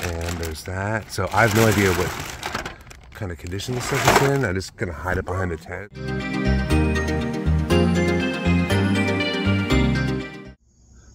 And there's that. So I have no idea what kind of condition this stuff is in. I'm just gonna hide it behind the tent.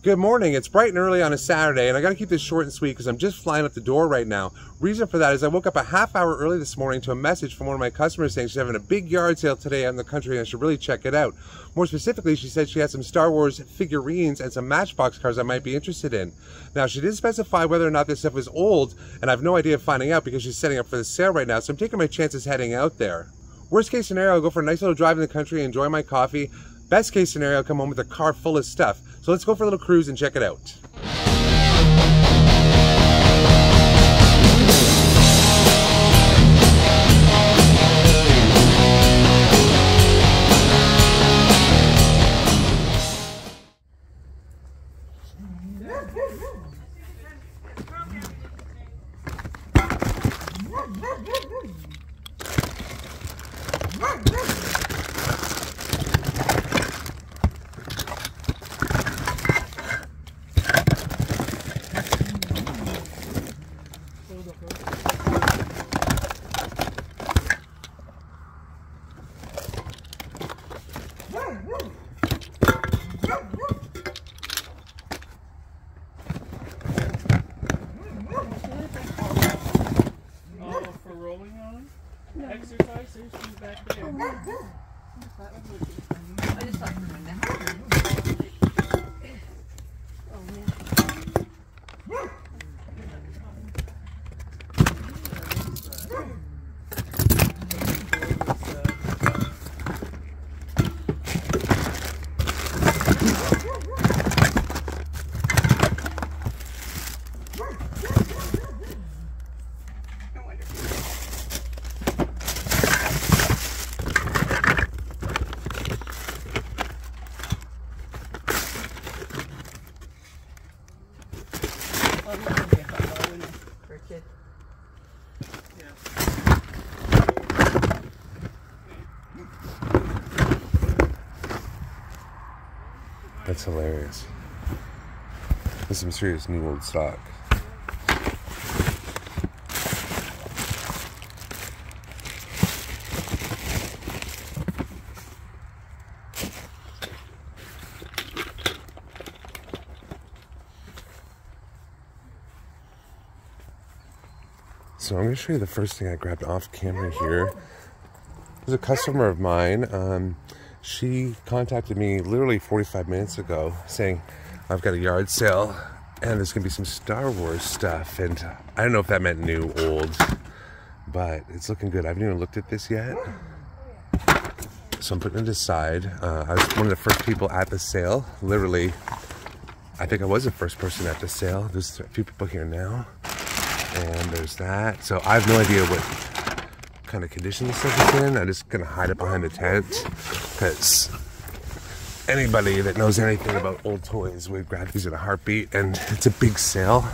Good morning. It's bright and early on a Saturday, and I gotta keep this short and sweet because I'm just flying out the door right now. Reason for that is I woke up a half hour early this morning to a message from one of my customers saying she's having a big yard sale today out in the country and I should really check it out. More specifically, she said she had some Star Wars figurines and some Matchbox cars I might be interested in. Now, she didn't specify whether or not this stuff is old, and I have no idea of finding out because she's setting up for the sale right now, so I'm taking my chances heading out there. Worst case scenario, I'll go for a nice little drive in the country, enjoy my coffee. Best case scenario, I'll come home with a car full of stuff. So let's go for a little cruise and check it out. Exercise, there's two back there. I just thought for a minute. Oh, man. That's hilarious. This is some serious new old stock. So I'm going to show you the first thing I grabbed off camera here. There's a customer of mine. She contacted me literally 45 minutes ago saying, I've got a yard sale and there's going to be some Star Wars stuff. And I don't know if that meant new, old, but it's looking good. I haven't even looked at this yet. So I'm putting it aside. I was one of the first people at the sale. Literally, I think I was the first person at the sale. There's a few people here now. And there's that. So I have no idea what kind of condition this stuff is in. I'm just gonna hide it behind the tent because anybody that knows anything about old toys would grab these in a heartbeat, and it's a big sale.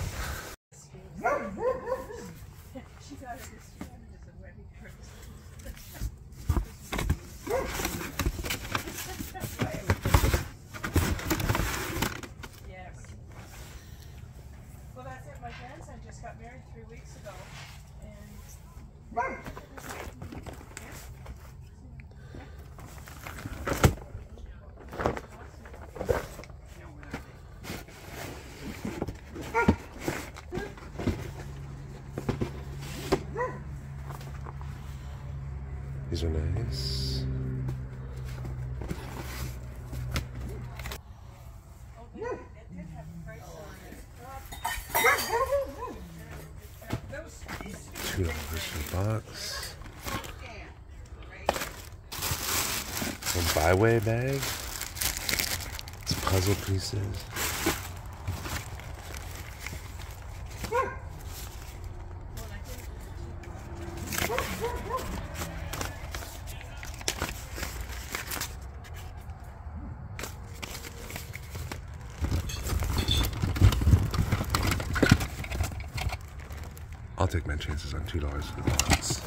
Well, that's it. My grandson just got married 3 weeks ago, and These are nice. $2 per box. One byway bag. Some puzzle pieces. I'll take my chances on $2 for the box.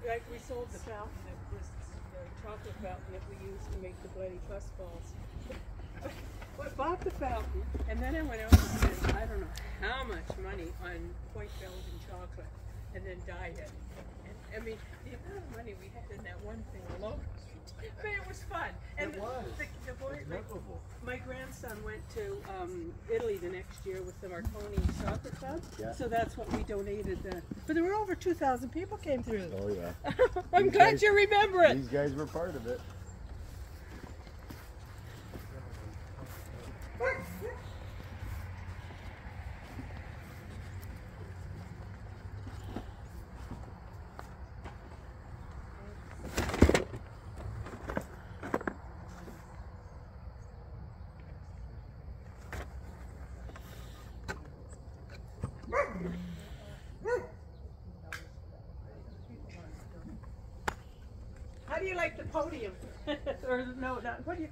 Like we sold the fountain that was the chocolate fountain that we used to make the bloody trust balls. I bought the fountain and then I went out and spent I don't know how much money on Point Belgian chocolate and then dyed it. And I mean the amount of money we had in that one thing alone. But it was fun. And it was. The boy, memorable. my grandson went to Italy the next year with the Marconi Soccer Club. Yeah. So that's what we donated. But there were over 2,000 people came through. Oh yeah. I'm glad you remember it. These guys were part of it. How do you like the podium? Or no, not, what do they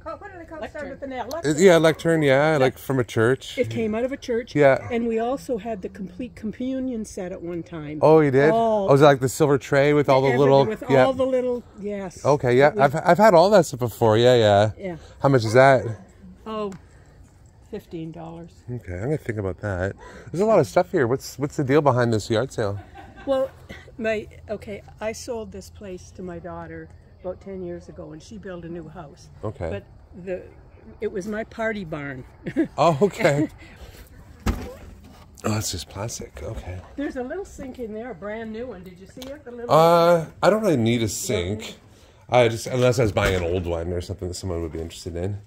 call it? Start with the nail. Yeah, lectern, yeah, like from a church. It came out of a church. Yeah. And we also had the complete communion set at one time. Oh, you did? All, oh, was it like the silver tray with all the little... With yeah. all the little, yes. Okay, yeah. I've had all that stuff before, yeah. Yeah. How much is that? Oh, $15. Okay, I'm going to think about that. There's a lot of stuff here. What's the deal behind this yard sale? Well, I sold this place to my daughter about 10 years ago, and she built a new house. Okay. But it was my party barn. Oh, okay. Oh, it's just plastic. Okay. There's a little sink in there, a brand new one. Did you see it? The little I don't really need a sink. Unless I was buying an old one or something that someone would be interested in.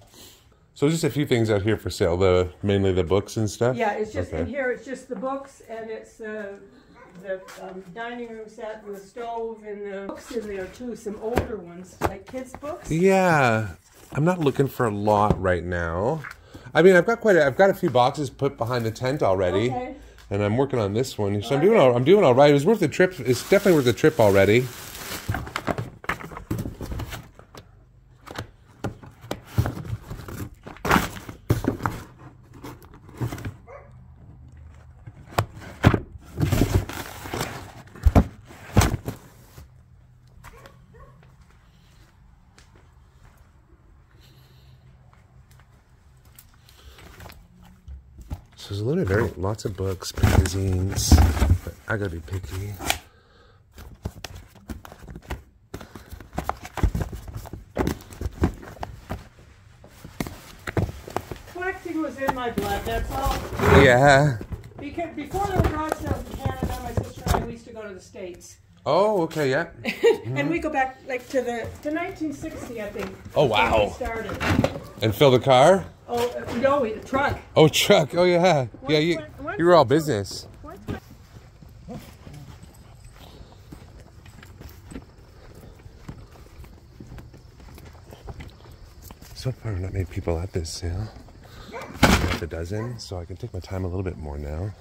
So just a few things out here for sale. Mainly the books and stuff. Yeah, it's just okay. in here. It's just the books, and it's the dining room set and the stove and the books in there too. Some older ones, like kids' books. Yeah, I'm not looking for a lot right now. I mean, I've got a few boxes put behind the tent already, Okay. and I'm working on this one. So I'm doing all right. It was worth the trip. It's definitely worth the trip already. So there's lots of books, magazines, but I gotta be picky. Collecting was in my blood, that's all. Yeah. Because before there were garage sales in Canada, my sister and I, we used to go to the States. Oh, okay, yeah. And we go back like to 1960, I think. Oh, That's when wow. we started. And fill the car? Oh, no, a truck. Oh, truck. Oh, yeah. Yeah, you were all business. So far, not many people at this sale. Half a dozen, so I can take my time a little bit more now.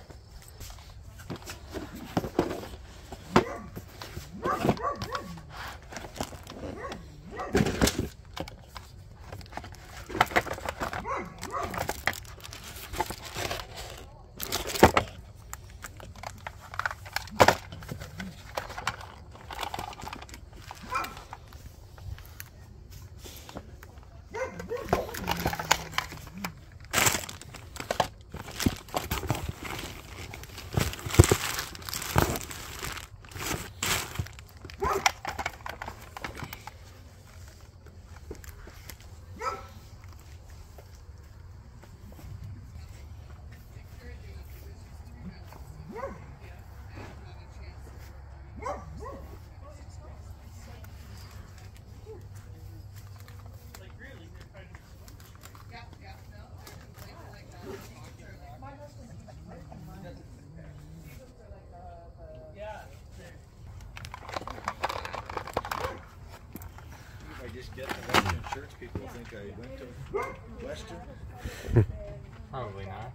think I went to Western. Probably not.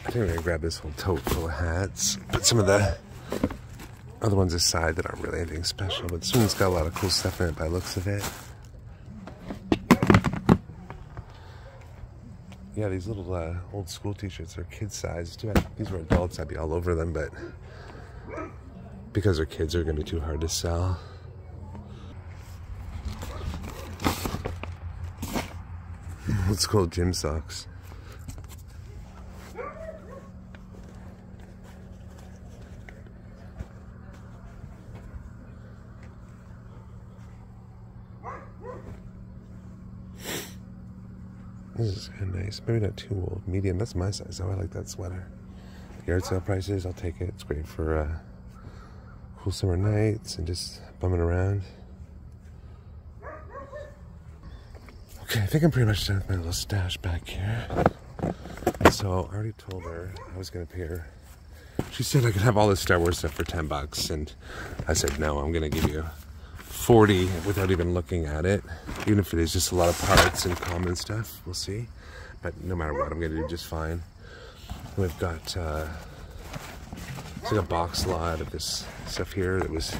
I think we're gonna grab this whole tote full of hats. Put some of the other ones aside that aren't really anything special, but this one's got a lot of cool stuff in it by the looks of it. Yeah, these little old school t-shirts are kid size too. If these were adults, I'd be all over them, but because they're kids, they're gonna be too hard to sell. Let's call gym socks. This is kind of nice. Maybe not too old. Medium. That's my size. Oh, I like that sweater. Yard sale prices. I'll take it. It's great for cool summer nights and just bumming around. Okay, I think I'm pretty much done with my little stash back here. So I already told her I was going to pay her. She said I could have all this Star Wars stuff for $10, and I said no. I'm going to give you 40 without even looking at it, even if it is just a lot of parts and common stuff. We'll see, but no matter what, I'm gonna do just fine. We've got it's like a box lot of this stuff here that was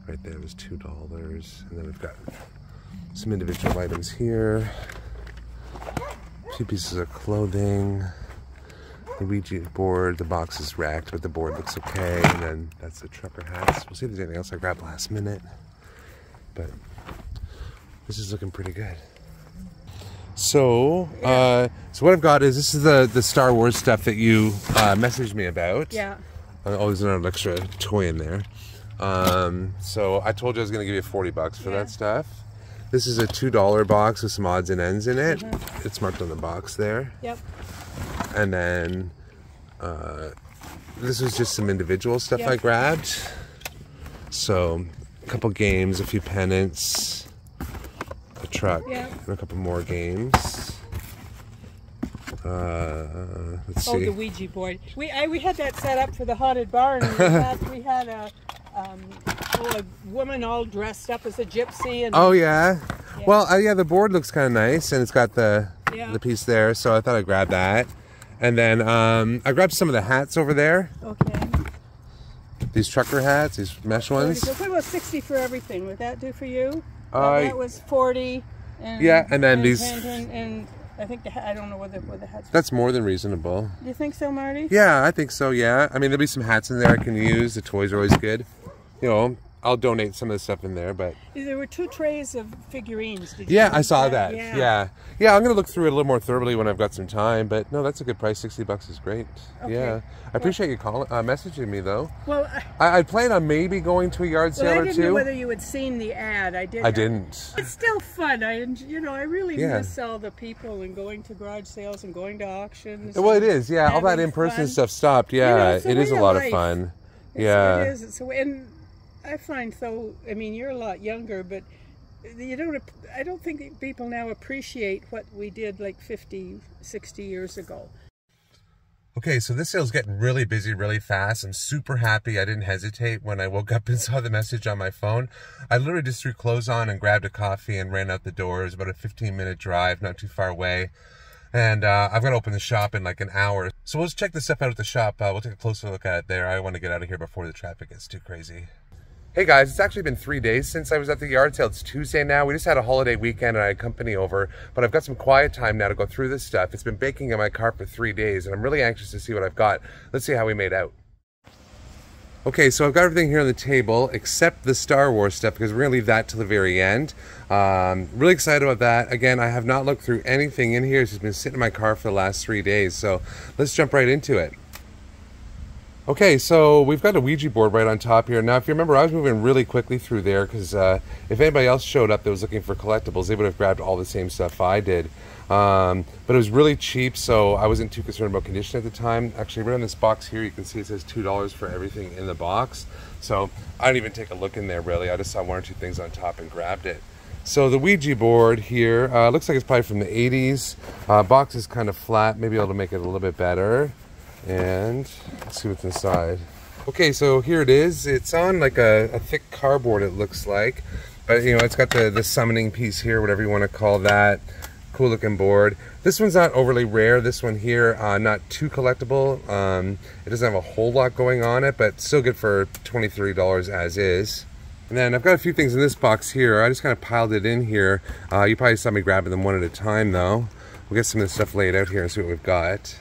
right there. It was $2, and then we've got some individual items here, a few pieces of clothing, the Ouija board. The box is racked, but the board looks okay, and then that's the trucker hats. We'll see if there's anything else I grabbed last minute. But this is looking pretty good. So, so what I've got is, this is the Star Wars stuff that you messaged me about. Yeah. Oh, there's another extra toy in there. So I told you I was going to give you $40 for that stuff. This is a $2 box with some odds and ends in it. It's marked on the box there. Yep. And then this was just some individual stuff I grabbed. So a couple games, a few pennants, a truck, and a couple more games. Let's see. Oh, the Ouija board. We had that set up for the haunted barn. We had a woman all dressed up as a gypsy. And Well, the board looks kind of nice, and it's got the piece there. So I thought I'd grab that, and then I grabbed some of the hats over there. Okay. These trucker hats, these mesh ones. What about 60 for everything? Would that do for you? That was 40. And, and then these. And I think I don't know whether the hats. That's more than reasonable. Do you think so, Marty? Yeah, I think so. Yeah, I mean, there'll be some hats in there I can use. The toys are always good. You know, I'll donate some of the stuff in there, but there were 2 trays of figurines. Did you I saw that. Yeah. I'm gonna look through it a little more thoroughly when I've got some time. But no, that's a good price. $60 is great. Okay. Yeah, I appreciate you calling, messaging me though. Well, I plan on maybe going to a yard sale or two. I didn't know whether you had seen the ad. I did. I didn't. It's still fun. I really miss all the people and going to garage sales and going to auctions. Well, it is. Yeah, all that in-person stuff stopped. Yeah, it is a lot of fun. It is. And I find you're a lot younger, but I don't think people now appreciate what we did like 50, 60 years ago. Okay, so this sale's getting really busy really fast. I'm super happy I didn't hesitate when I woke up and saw the message on my phone. I literally just threw clothes on and grabbed a coffee and ran out the door. It was about a 15-minute drive, not too far away. And I've got to open the shop in like an hour. So we'll just check this stuff out at the shop. We'll take a closer look at it there. I want to get out of here before the traffic gets too crazy. Hey guys, it's actually been 3 days since I was at the yard sale. It's Tuesday now. We just had a holiday weekend and I had company over, but I've got some quiet time now to go through this stuff. It's been baking in my car for 3 days and I'm really anxious to see what I've got. Let's see how we made out. Okay, so I've got everything here on the table except the Star Wars stuff because we're going to leave that till the very end. Really excited about that. Again, I have not looked through anything in here. It's just been sitting in my car for the last 3 days. So let's jump right into it. Okay, so we've got a Ouija board right on top here. Now, if you remember, I was moving really quickly through there because if anybody else showed up that was looking for collectibles, they would have grabbed all the same stuff I did. But it was really cheap, so I wasn't too concerned about condition at the time. Actually, right on this box here, you can see it says $2 for everything in the box. So I didn't even take a look in there, really. I just saw one or two things on top and grabbed it. So the Ouija board here, looks like it's probably from the 80s. Box is kind of flat, maybe able to make it a little bit better. And let's see what's inside. Okay, so here it is. It's on like a thick cardboard, it looks like. But, you know, it's got the summoning piece here, whatever you want to call that. Cool looking board. This one's not overly rare. This one here, not too collectible. It doesn't have a whole lot going on it, but still good for $20, $30 as is. And then I've got a few things in this box here. I just kind of piled it in here. You probably saw me grabbing them one at a time though. We'll get some of this stuff laid out here and see what we've got.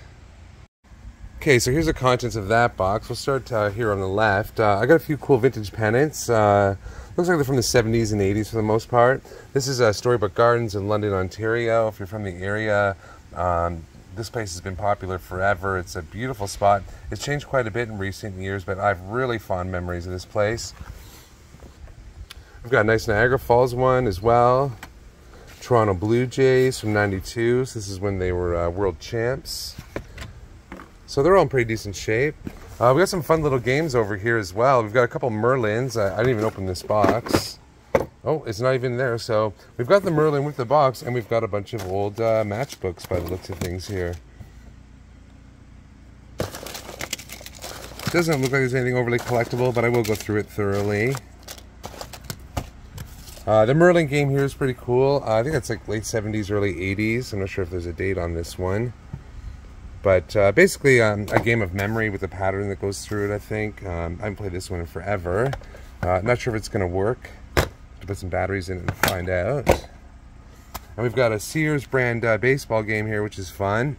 Okay, so here's the contents of that box. We'll start here on the left. I got a few cool vintage pennants. Looks like they're from the 70s and 80s for the most part. This is Storybook Gardens in London, Ontario. If you're from the area, this place has been popular forever. It's a beautiful spot. It's changed quite a bit in recent years, but I have really fond memories of this place. We've got a nice Niagara Falls one as well. Toronto Blue Jays from '92. So this is when they were world champs. So they're all in pretty decent shape. We've got some fun little games over here as well. We've got a couple Merlins. I didn't even open this box. Oh, it's not even there. So we've got the Merlin with the box, and we've got a bunch of old matchbooks by the looks of things here. Doesn't look like there's anything overly collectible, but I will go through it thoroughly. The Merlin game here is pretty cool. I think it's like late 70s, early 80s. I'm not sure if there's a date on this one. But basically a game of memory with a pattern that goes through it, I think. I haven't played this one in forever. Not sure if it's going to work. Have to put some batteries in it and find out. And we've got a Sears brand baseball game here, which is fun.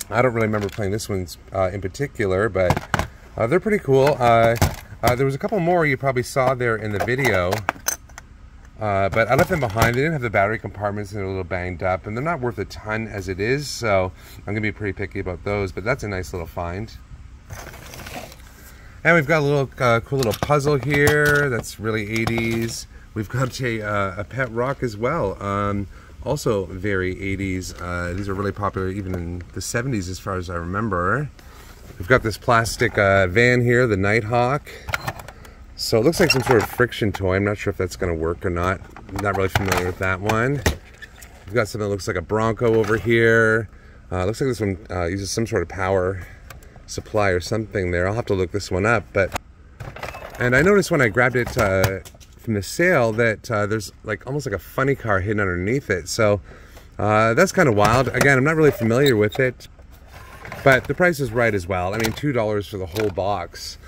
I don't really remember playing this one in particular, but they're pretty cool. There was a couple more you probably saw there in the video. But I left them behind. They didn't have the battery compartments and they're a little banged up. And they're not worth a ton as it is, so I'm going to be pretty picky about those. But that's a nice little find. And we've got a little cool little puzzle here that's really 80s. We've got a pet rock as well. Also very 80s. These are really popular even in the 70s as far as I remember. We've got this plastic van here, the Nighthawk. So it looks like some sort of friction toy. I'm not sure if that's going to work or not. I'm not really familiar with that one. We've got something that looks like a Bronco over here. Looks like this one uses some sort of power supply or something there. I'll have to look this one up. And I noticed when I grabbed it from the sale that there's like almost like a funny car hidden underneath it. So that's kind of wild. Again, I'm not really familiar with it, but the price is right as well. I mean, $2 for the whole box.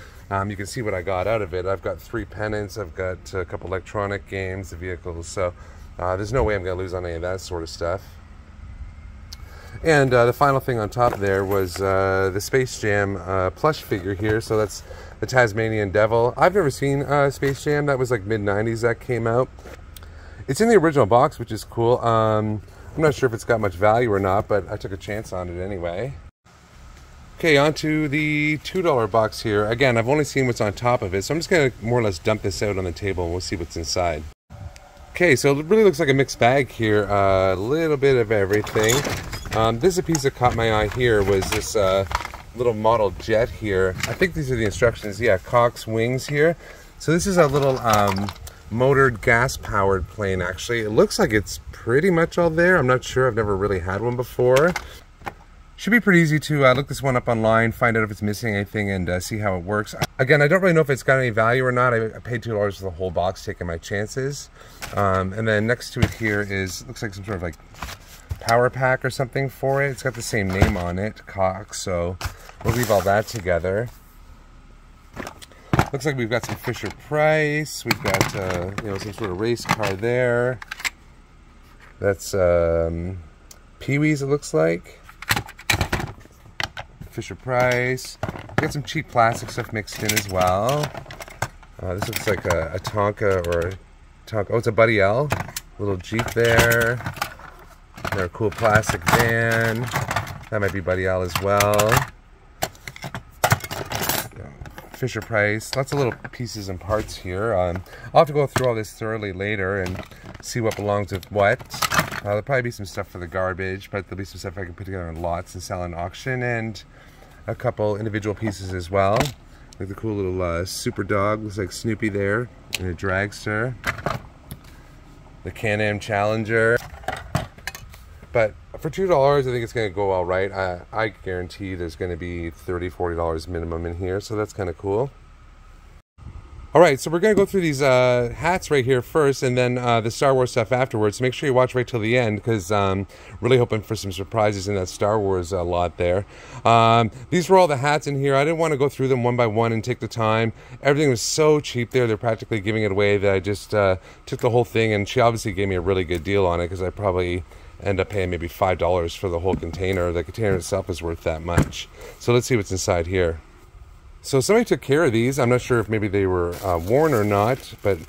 You can see what I got out of it. I've got 3 pennants, I've got a couple electronic games, the vehicles, so there's no way I'm going to lose on any of that sort of stuff. And the final thing on top there was the Space Jam plush figure here, so that's the Tasmanian Devil. I've never seen Space Jam. That was like mid-90s that came out. It's in the original box, which is cool. I'm not sure if it's got much value or not, but I took a chance on it anyway. Okay, on to the $2 box here. Again, I've only seen what's on top of it, so I'm just going to more or less dump this out on the table and we'll see what's inside. Okay, so it really looks like a mixed bag here. A little bit of everything. This is a piece that caught my eye here was this little model jet here. I think these are the instructions. Yeah, Cox wings here. So this is a little motored gas-powered plane, actually. It looks like it's pretty much all there. I'm not sure. I've never really had one before. Should be pretty easy to look this one up online, find out if it's missing anything, and see how it works. Again, I don't really know if it's got any value or not. I paid $2 for the whole box, taking my chances. And then next to it here is, looks like some sort of like power pack or something for it. It's got the same name on it, Cox, so we'll leave all that together. Looks like we've got some Fisher Price. We've got, you know, some sort of race car there. That's Pee-wee's, it looks like. Fisher Price. Got some cheap plastic stuff mixed in as well. This looks like a Tonka or a Tonka. Oh, it's a Buddy L. Little Jeep there. Another cool plastic van. That might be Buddy L as well. Fisher Price. Lots of little pieces and parts here. I'll have to go through all this thoroughly later and see what belongs with what. There'll probably be some stuff for the garbage, but there'll be some stuff I can put together in lots and sell in auction, and a couple individual pieces as well. Like the cool little super dog, looks like Snoopy there, in a dragster. The Can-Am Challenger. But for $2, I think it's going to go all right. I guarantee there's going to be $30, $40 minimum in here, so that's kind of cool. All right, so we're going to go through these hats right here first, and then the Star Wars stuff afterwards. So make sure you watch right till the end, because really hoping for some surprises in that Star Wars lot there. These were all the hats in here. I didn't want to go through them one by one and take the time. Everything was so cheap there. They're practically giving it away that I just took the whole thing, and she obviously gave me a really good deal on it, because I probably end up paying maybe $5 for the whole container. The container itself is worth that much. So let's see what's inside here. So somebody took care of these. I'm not sure if maybe they were worn or not, but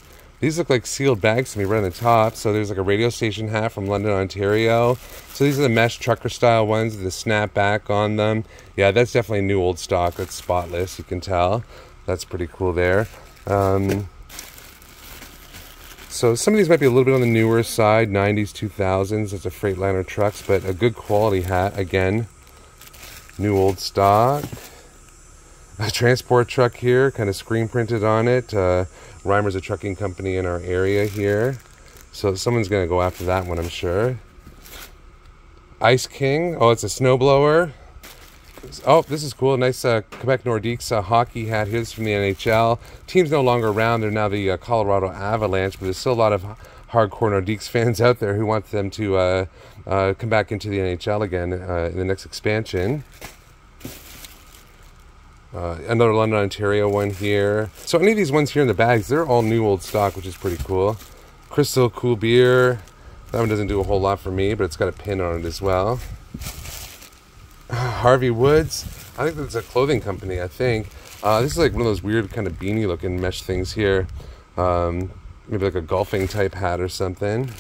these look like sealed bags to me right on the top. So there's like a radio station hat from London, Ontario. So these are the mesh trucker style ones with the snap back on them. Yeah, that's definitely new old stock. That's spotless, you can tell. That's pretty cool there. So some of these might be a little bit on the newer side, 90s, 2000s. It's a Freightliner trucks, but a good quality hat. Again, new old stock. A transport truck here, kind of screen printed on it. Reimer's a trucking company in our area here. So someone's going to go after that one, I'm sure. Ice King. Oh, it's a snowblower. Oh, this is cool. Nice Quebec Nordiques hockey hat here. This is from the NHL. Team's no longer around. They're now the Colorado Avalanche, but there's still a lot of hardcore Nordiques fans out there who want them to come back into the NHL again in the next expansion. Another London, Ontario one here. So any of these ones here in the bags, they're all new old stock, which is pretty cool. Crystal Cool Beer. That one doesn't do a whole lot for me, but it's got a pin on it as well. Harvey Woods. I think that's a clothing company, I think. This is like one of those weird kind of beanie looking mesh things here. Maybe like a golfing type hat or something.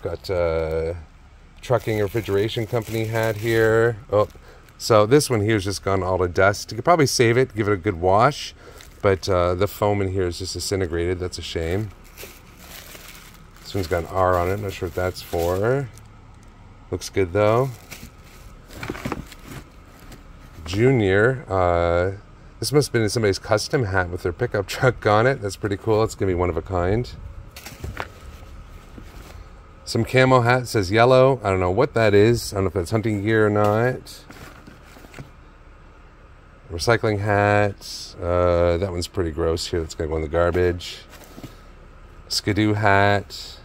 Got trucking refrigeration company hat here. Oh, so this one here has just gone all to dust. You could probably save it, give it a good wash, but the foam in here is just disintegrated. That's a shame. This one's got an R on it. Not sure what that's for. Looks good though. Junior. This must have been somebody's custom hat with their pickup truck on it. That's pretty cool. It's gonna be one of a kind. Some camo hat, says yellow. I don't know what that is. I don't know if that's hunting gear or not. Recycling hat. That one's pretty gross here. That's going to go in the garbage. Skidoo hat.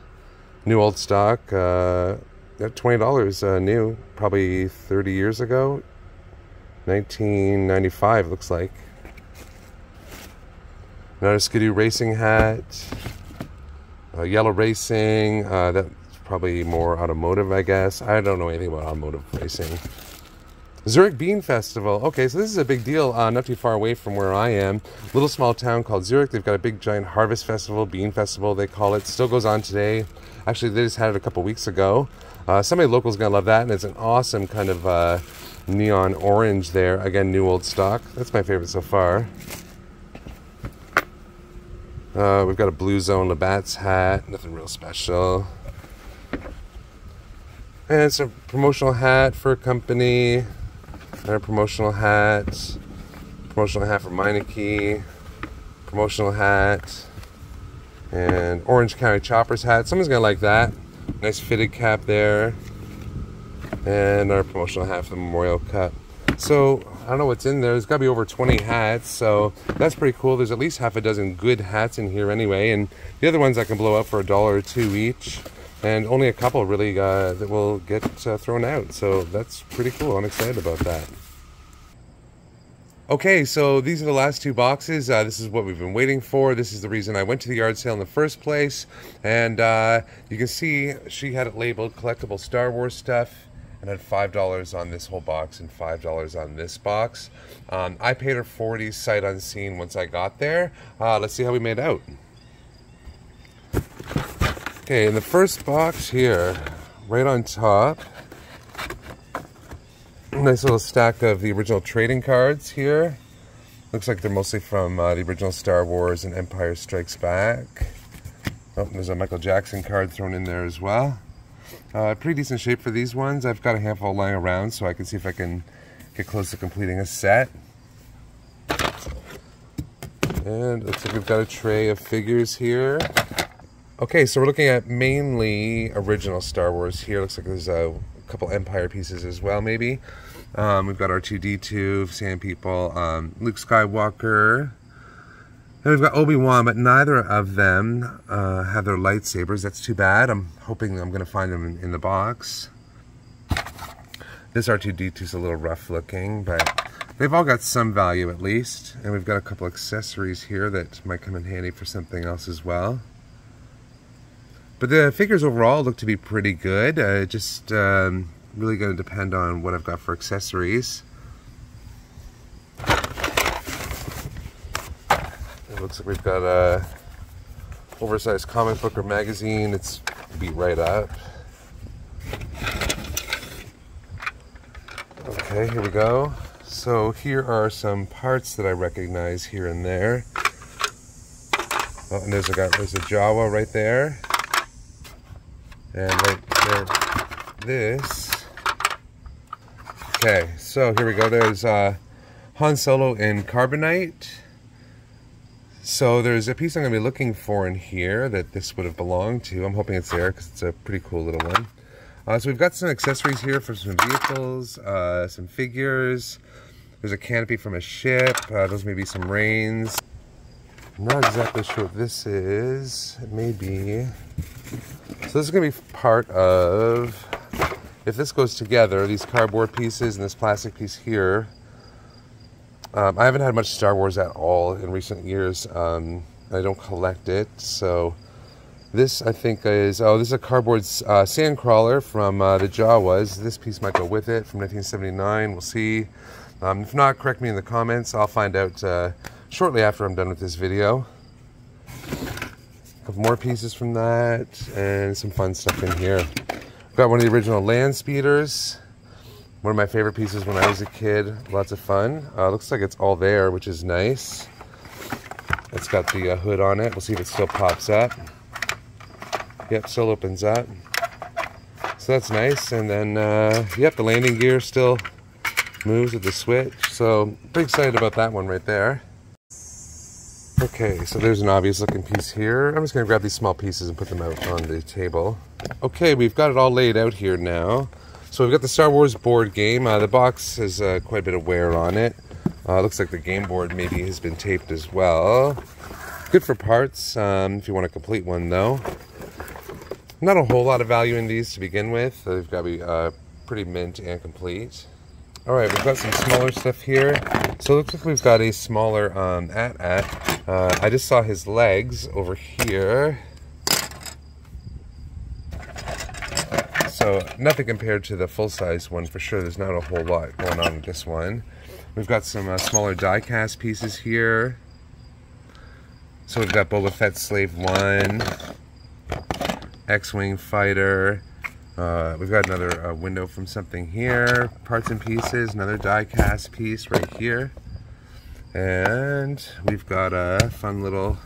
New old stock. $20 new. Probably 30 years ago. 1995 looks like. Another Skidoo racing hat. Yellow racing. That's probably more automotive, I guess. I don't know anything about automotive racing. Zurich Bean Festival. Okay, so this is a big deal, not too far away from where I am. Little small town called Zurich. They've got a big giant harvest festival, bean festival they call it. Still goes on today. Actually, they just had it a couple weeks ago. Somebody local is going to love that, and it's an awesome kind of neon orange there. Again, new old stock. That's my favorite so far. We've got a Blue Zone Labatt's hat. Nothing real special. And it's a promotional hat for a company. Another promotional hat. Promotional hat for Meineke. Promotional hat. And Orange County Choppers hat. Someone's going to like that. Nice fitted cap there. And our promotional hat for the Memorial Cup. So, I don't know what's in there. There's got to be over 20 hats, so that's pretty cool. There's at least half a dozen good hats in here anyway, and the other ones I can blow up for $1 or $2 each. and only a couple really that will get thrown out. So that's pretty cool. I'm excited about that. Okay, so these are the last two boxes. This is what we've been waiting for. This is the reason I went to the yard sale in the first place. And you can see she had it labeled collectible Star Wars stuff and had $5 on this whole box and $5 on this box. I paid her $40 sight unseen once I got there. Let's see how we made out. Okay, in the first box here, right on top, nice little stack of the original trading cards here. Looks like they're mostly from the original Star Wars and Empire Strikes Back. Oh, there's a Michael Jackson card thrown in there as well. Pretty decent shape for these ones. I've got a handful lying around, so I can see if I can get close to completing a set. And looks like we've got a tray of figures here. Okay, so we're looking at mainly original Star Wars here. Looks like there's a couple Empire pieces as well, maybe. We've got R2-D2, Sand People, Luke Skywalker. And we've got Obi-Wan, but neither of them have their lightsabers. That's too bad. I'm hoping I'm going to find them in the box. This R2-D2 is a little rough looking, but they've all got some value at least. And we've got a couple accessories here that might come in handy for something else as well. But the figures overall look to be pretty good. Just really going to depend on what I've got for accessories. It looks like we've got a oversized comic book or magazine. It's beat right up. Okay, here we go. So here are some parts that I recognize here and there. Oh, and there's a Jawa right there. And right there, this. Okay, so here we go. There's Han Solo in Carbonite. So there's a piece I'm going to be looking for in here that this would have belonged to. I'm hoping it's there because it's a pretty cool little one. So we've got some accessories here for some vehicles, some figures. There's a canopy from a ship. Those may be some reins. I'm not exactly sure what this is. It may be. So this is going to be part of, if this goes together, these cardboard pieces and this plastic piece here. I haven't had much Star Wars at all in recent years. I don't collect it, so this I think is, oh, this is a cardboard sandcrawler from the Jawas. This piece might go with it from 1979. We'll see. If not, correct me in the comments. I'll find out shortly after I'm done with this video. A couple more pieces from that, and some fun stuff in here. I've got one of the original land speeders. One of my favorite pieces when I was a kid. Lots of fun. Looks like it's all there, which is nice. It's got the hood on it. We'll see if it still pops up. Yep, still opens up. So that's nice. And then, yep, the landing gear still moves with the switch. So, pretty excited about that one right there. Okay, so there's an obvious looking piece here. I'm just going to grab these small pieces and put them out on the table. Okay, we've got it all laid out here now. So we've got the Star Wars board game. The box has quite a bit of wear on it. Looks like the game board maybe has been taped as well. Good for parts if you want to complete one though. Not a whole lot of value in these to begin with. They've got to be pretty mint and complete. Alright, we've got some smaller stuff here. So it looks like we've got a smaller I just saw his legs over here. So nothing compared to the full-size one for sure. There's not a whole lot going on with this one. We've got some smaller die-cast pieces here. So we've got Boba Fett Slave 1, X-Wing Fighter. We've got another window from something here. Parts and pieces, another die-cast piece right here. And we've got a fun little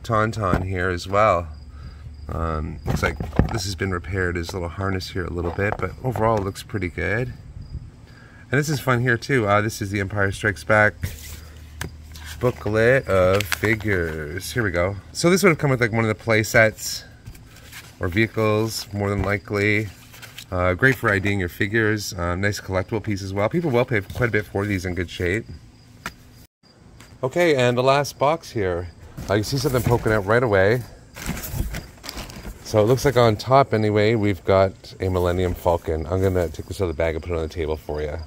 Tauntaun here as well. Looks like this has been repaired, his little harness here a little bit, but overall it looks pretty good. And this is fun here too. This is the Empire Strikes Back booklet of figures. Here we go. So this would have come with like one of the play sets or vehicles, more than likely. Great for IDing your figures. Nice collectible piece as well. People will pay quite a bit for these in good shape. Okay, and the last box here. You see something poking out right away. So it looks like on top anyway, we've got a Millennium Falcon. I'm going to take this out of the bag and put it on the table for you.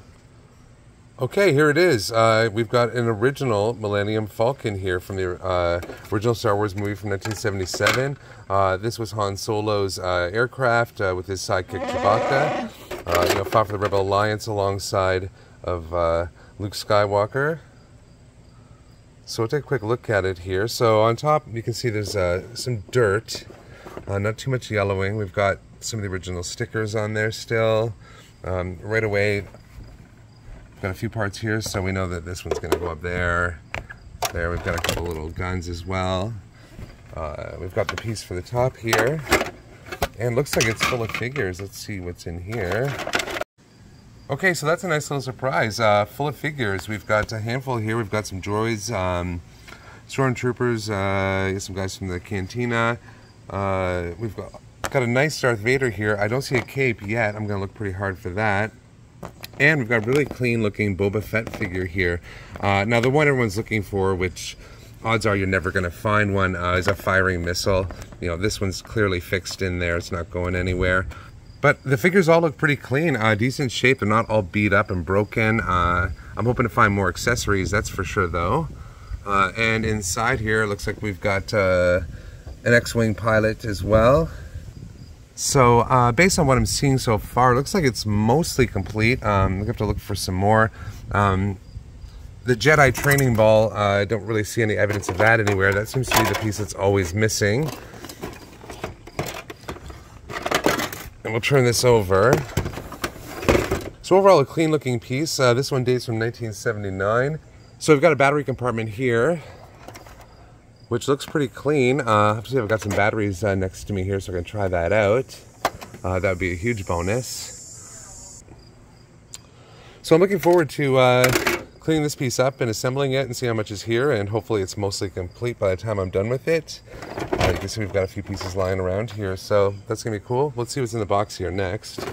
Okay, here it is. We've got an original Millennium Falcon here from the original Star Wars movie from 1977. This was Han Solo's aircraft with his sidekick Chewbacca. Fought for the Rebel Alliance alongside of Luke Skywalker. So we'll take a quick look at it here. So on top, you can see there's some dirt. Not too much yellowing. We've got some of the original stickers on there still. Right away, we've got a few parts here, so we know that this one's going to go up there. There, we've got a couple little guns as well. We've got the piece for the top here. And looks like it's full of figures. Let's see what's in here. Okay, so that's a nice little surprise. Full of figures. We've got a handful here. We've got some droids, stormtroopers, some guys from the cantina. We've got a nice Darth Vader here. I don't see a cape yet. I'm going to look pretty hard for that. And we've got a really clean looking Boba Fett figure here. Now the one everyone's looking for, which odds are you're never going to find one, is a firing missile. This one's clearly fixed in there. It's not going anywhere. But the figures all look pretty clean, decent shape. They're not all beat up and broken. I'm hoping to find more accessories, that's for sure though. And inside here, it looks like we've got an X-Wing pilot as well. So based on what I'm seeing so far, it looks like it's mostly complete. We have to look for some more. The Jedi training ball, I don't really see any evidence of that anywhere. That seems to be the piece that's always missing. And we'll turn this over. So overall, a clean looking piece. This one dates from 1979. So we've got a battery compartment here, which looks pretty clean. Obviously I've got some batteries next to me here, so I can try that out. That would be a huge bonus. So I'm looking forward to cleaning this piece up and assembling it and see how much is here, and hopefully it's mostly complete by the time I'm done with it. You can see we've got a few pieces lying around here, so that's going to be cool. Let's see what's in the box here next.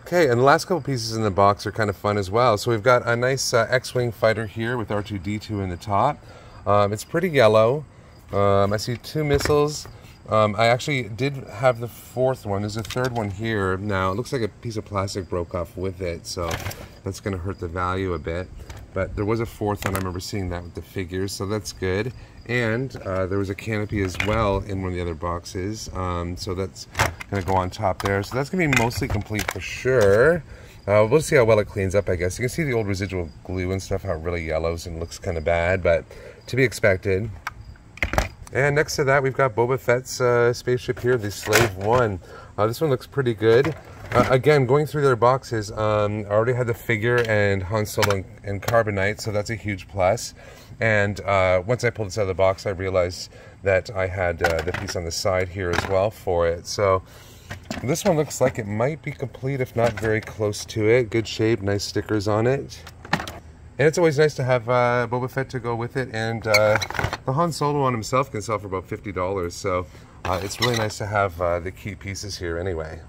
Okay, and the last couple pieces in the box are kind of fun as well. So we've got a nice X-Wing fighter here with R2-D2 in the top. It's pretty yellow. I see 2 missiles. I actually did have the 4th one. There's a 3rd one here. Now, it looks like a piece of plastic broke off with it, so that's going to hurt the value a bit. But there was a 4th one. I remember seeing that with the figures, so that's good. And there was a canopy as well in one of the other boxes. So that's going to go on top there. So that's going to be mostly complete for sure. We'll see how well it cleans up, I guess. You can see the old residual glue and stuff, how it really yellows and looks kind of bad, but to be expected. And next to that, we've got Boba Fett's spaceship here, the Slave One. This one looks pretty good. Again, going through their boxes, I already had the figure and Han Solo and Carbonite, so that's a huge plus. And once I pulled this out of the box, I realized that I had the piece on the side here as well for it. So this one looks like it might be complete, if not very close to it. Good shape, nice stickers on it. And it's always nice to have Boba Fett to go with it. And the Han Solo on himself can sell for about $50. So it's really nice to have the key pieces here anyway.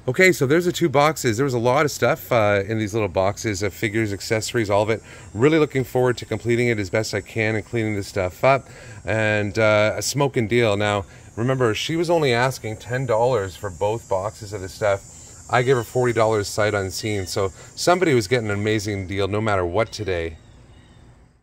Okay, so there's the 2 boxes. There was a lot of stuff in these little boxes of figures, accessories, all of it. Really looking forward to completing it as best I can and cleaning this stuff up. And a smoking deal. Now, remember, she was only asking $10 for both boxes of this stuff. I gave her $40 sight unseen, so somebody was getting an amazing deal no matter what today.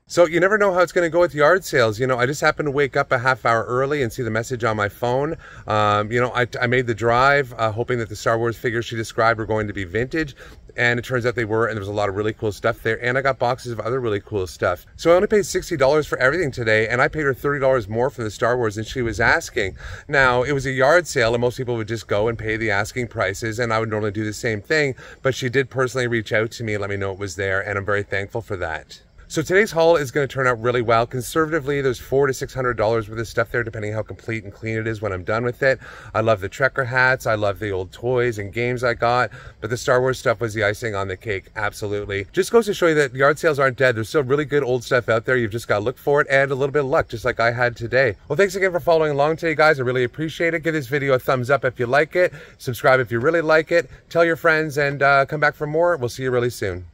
So you never know how it's going to go with yard sales. I just happened to wake up a half hour early and see the message on my phone. I made the drive hoping that the Star Wars figures she described were going to be vintage. And it turns out they were, and there was a lot of really cool stuff there. And I got boxes of other really cool stuff. So I only paid $60 for everything today, and I paid her $30 more for the Star Wars than she was asking. Now, it was a yard sale, and most people would just go and pay the asking prices, and I would normally do the same thing. But she did personally reach out to me and let me know it was there, and I'm very thankful for that. So today's haul is going to turn out really well. Conservatively, there's $400 to $600 worth of stuff there, depending how complete and clean it is when I'm done with it. I love the Trekker hats. I love the old toys and games I got. But the Star Wars stuff was the icing on the cake, absolutely. Just goes to show you that yard sales aren't dead. There's still really good old stuff out there. You've just got to look for it and a little bit of luck, just like I had today. Well, thanks again for following along today, guys. I really appreciate it. Give this video a thumbs up if you like it. Subscribe if you really like it. Tell your friends and come back for more. We'll see you really soon.